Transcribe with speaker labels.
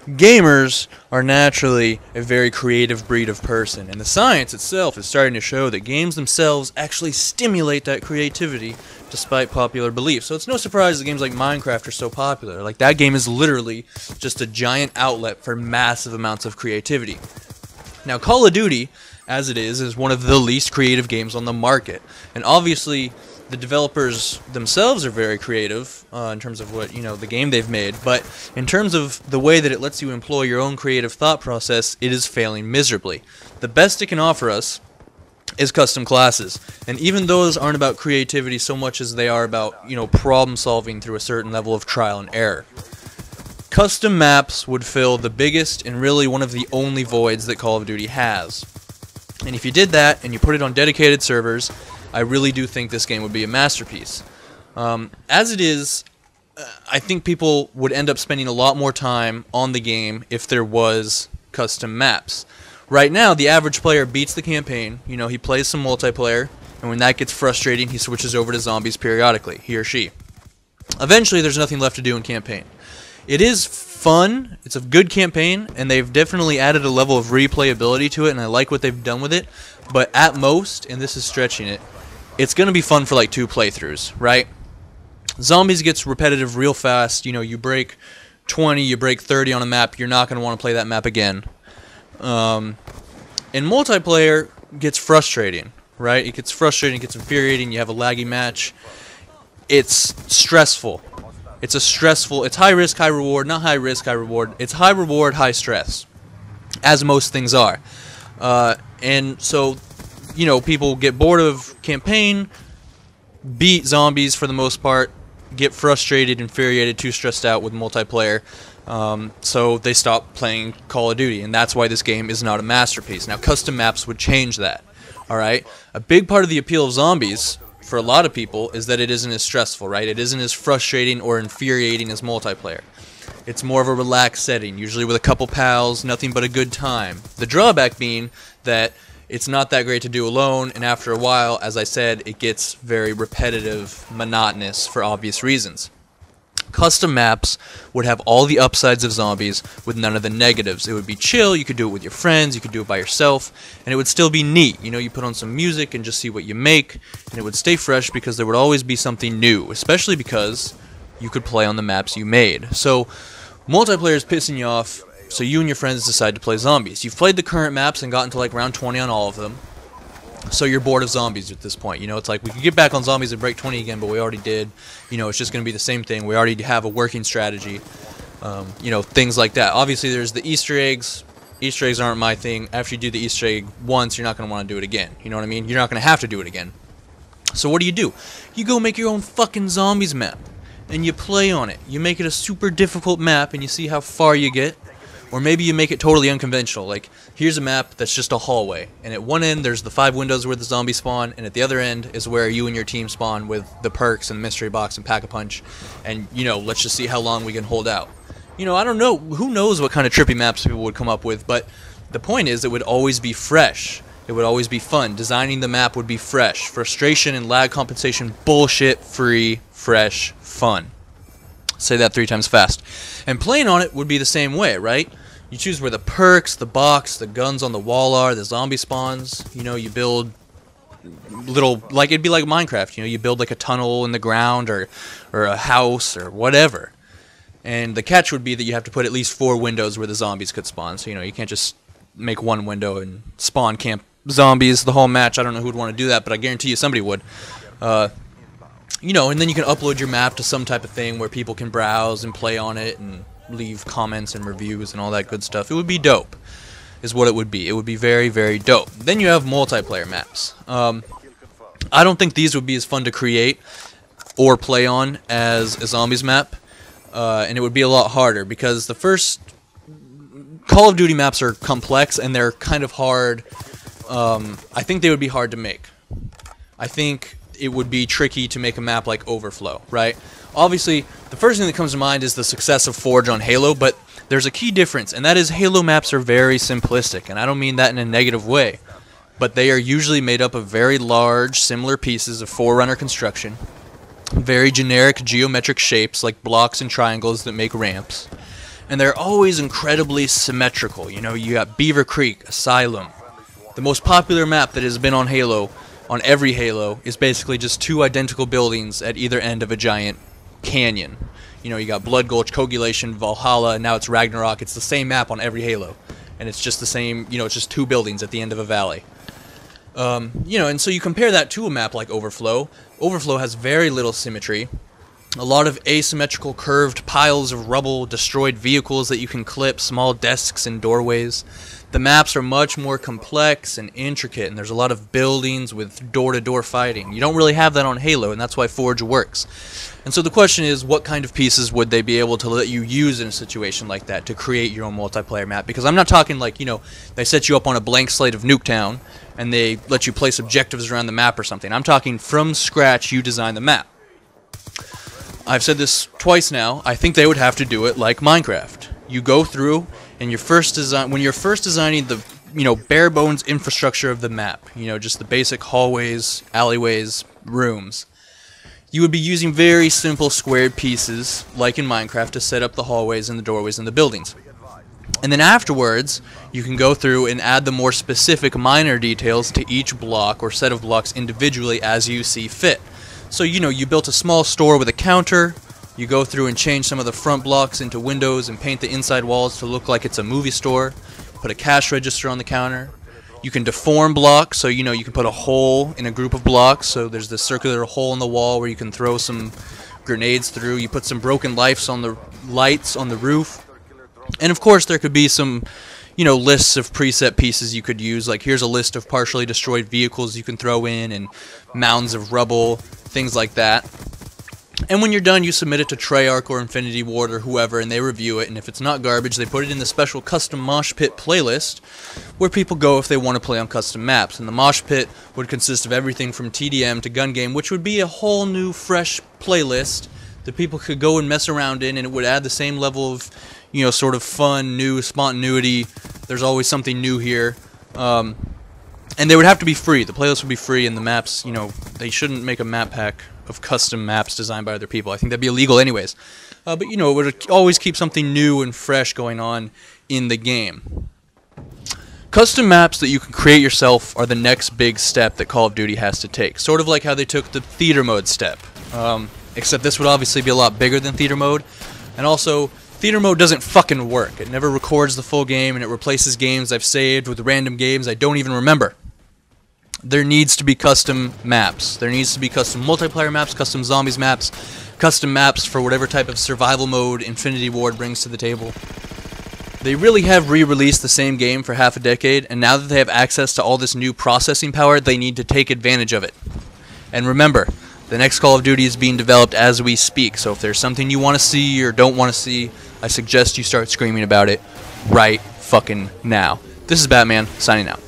Speaker 1: Gamers are naturally a very creative breed of person, and the science itself is starting to show that games themselves actually stimulate that creativity despite popular belief. So it's no surprise that games like Minecraft are so popular. Like, that game is literally just a giant outlet for massive amounts of creativity. Now, Call of Duty, as it is one of the least creative games on the market, and obviously the developers themselves are very creative in terms of what, the game they've made, but in terms of the way that it lets you employ your own creative thought process, it is failing miserably. The best it can offer us is custom classes, and even those aren't about creativity so much as they are about, problem solving through a certain level of trial and error. Custom maps would fill the biggest and really one of the only voids that Call of Duty has. And if you did that and you put it on dedicated servers, I really do think this game would be a masterpiece. As it is, I think people would end up spending a lot more time on the game if there was custom maps. Right now, the average player beats the campaign. He plays some multiplayer, and when that gets frustrating, he switches over to zombies periodically, he or she. Eventually, there's nothing left to do in campaign. It is fun, it's a good campaign, and they've definitely added a level of replayability to it, and I like what they've done with it, but at most, and this is stretching it, it's going to be fun for like 2 playthroughs, right? Zombies gets repetitive real fast. You break 20, you break 30 on a map, you're not going to want to play that map again. And multiplayer gets frustrating, right? It gets frustrating, it gets infuriating, you have a laggy match. It's stressful. It's high risk, high reward, not high risk, high reward. It's high reward, high stress, as most things are. And so, people get bored of campaign, beat zombies for the most part, get frustrated, infuriated, too stressed out with multiplayer, so they stop playing Call of Duty, and that's why this game is not a masterpiece. Now, custom maps would change that, alright? A big part of the appeal of zombies, for a lot of people, is that it isn't as stressful, right? It isn't as frustrating or infuriating as multiplayer. It's more of a relaxed setting, usually with a couple pals, nothing but a good time. The drawback being that it's not that great to do alone, and after a while, as I said, it gets very repetitive, monotonous, for obvious reasons. Custom maps would have all the upsides of zombies with none of the negatives. It would be chill, you could do it with your friends, you could do it by yourself, and it would still be neat. You put on some music and just see what you make, and it would stay fresh because there would always be something new, especially because you could play on the maps you made. So, multiplayer is pissing you off, so you and your friends decide to play zombies. You've played the current maps and gotten to like round 20 on all of them, so you're bored of zombies at this point. It's like, we could get back on zombies and break 20 again, but we already did. It's just going to be the same thing. We already have a working strategy. Things like that. Obviously, there's the Easter eggs. Easter eggs aren't my thing. After you do the Easter egg once, you're not going to want to do it again. You know what I mean? You're not going to have to do it again. So what do? You go make your own fucking zombies map, and you play on it. You make it a super difficult map, and you see how far you get. Or maybe you make it totally unconventional, like, here's a map that's just a hallway, and at one end there's the 5 windows where the zombies spawn, and at the other end is where you and your team spawn with the perks and mystery box and pack-a-punch, and, let's just see how long we can hold out. I don't know, who knows what kind of trippy maps people would come up with, but the point is it would always be fresh. It would always be fun. Designing the map would be fresh. Frustration and lag compensation, bullshit-free, fresh, fun. Say that 3 times fast. And playing on it would be the same way, right? You choose where the perks, the box, the guns on the wall are, the zombie spawns. You build little, like, it'd be like Minecraft. You build like a tunnel in the ground or a house or whatever. And the catch would be that you have to put at least 4 windows where the zombies could spawn. So, you can't just make one window and spawn camp zombies the whole match. I don't know who would want to do that, but I guarantee you somebody would. And then you can upload your map to some type of thing where people can browse and play on it and leave comments and reviews and all that good stuff. It would be dope, is what it would be. It would be very, very dope. Then you have multiplayer maps. I don't think these would be as fun to create or play on as a zombies map, and it would be a lot harder because the first Call of Duty maps are complex and they're kind of hard. I think they would be hard to make. I think it would be tricky to make a map like Overflow, right? Obviously, the first thing that comes to mind is the success of Forge on Halo, but there's a key difference, and that is Halo maps are very simplistic, and I don't mean that in a negative way, but they are usually made up of very large, similar pieces of Forerunner construction, very generic geometric shapes like blocks and triangles that make ramps, And they're always incredibly symmetrical. You know, you got Beaver Creek, Asylum. The most popular map that has been on Halo, on every Halo, is basically just two identical buildings at either end of a giant canyon. You know, you got Blood Gulch, Coagulation, Valhalla, and now it's Ragnarok. It's the same map on every Halo. And it's just the same, you know, it's just two buildings at the end of a valley. You know, and so you compare that to a map like Overflow. Overflow has very little symmetry. A lot of asymmetrical curved piles of rubble, destroyed vehicles that you can clip, small desks and doorways. The maps are much more complex and intricate, and there's a lot of buildings with door-to-door fighting. You don't really have that on Halo, and that's why Forge works. And so the question is, what kind of pieces would they be able to let you use in a situation like that to create your own multiplayer map? Because I'm not talking like, you know, they set you up on a blank slate of Nuketown, and they let you place objectives around the map or something. I'm talking from scratch, you design the map. I've said this twice now. I think they would have to do it like Minecraft. You go through, and when you're first designing the, you know, bare bones infrastructure of the map, you know, just the basic hallways, alleyways, rooms, you would be using very simple squared pieces, like in Minecraft, to set up the hallways and the doorways and the buildings. And then afterwards, you can go through and add the more specific minor details to each block or set of blocks individually as you see fit. So, you know, you built a small store with a counter, you go through and change some of the front blocks into windows and paint the inside walls to look like it's a movie store, put a cash register on the counter. You can deform blocks, so, you know, you can put a hole in a group of blocks, so there's this circular hole in the wall where you can throw some grenades through. You put some broken lights on the roof. And of course there could be some, you know, lists of preset pieces you could use, like here's a list of partially destroyed vehicles you can throw in, and mounds of rubble, things like that. And when you're done, you submit it to Treyarch or Infinity Ward or whoever, and they review it, and if it's not garbage, they put it in the special custom mosh pit playlist, where people go if they want to play on custom maps. And the mosh pit would consist of everything from TDM to gun game, which would be a whole new, fresh playlist that people could go and mess around in, and it would add the same level of, you know, sort of fun, new spontaneity. There's always something new here. And they would have to be free. The playlist would be free, and the maps, you know, they shouldn't make a map pack of custom maps designed by other people. I think that'd be illegal anyways. But, you know, it would always keep something new and fresh going on in the game. Custom maps that you can create yourself are the next big step that Call of Duty has to take. Sort of like how they took the theater mode step. Except this would obviously be a lot bigger than theater mode. And also, theater mode doesn't fucking work. It never records the full game, and it replaces games I've saved with random games I don't even remember. There needs to be custom maps. There needs to be custom multiplayer maps, custom zombies maps, custom maps for whatever type of survival mode Infinity Ward brings to the table. They really have re-released the same game for half a decade, and now that they have access to all this new processing power, they need to take advantage of it. And remember, the next Call of Duty is being developed as we speak, so if there's something you want to see or don't want to see, I suggest you start screaming about it right fucking now. This is Batman, signing out.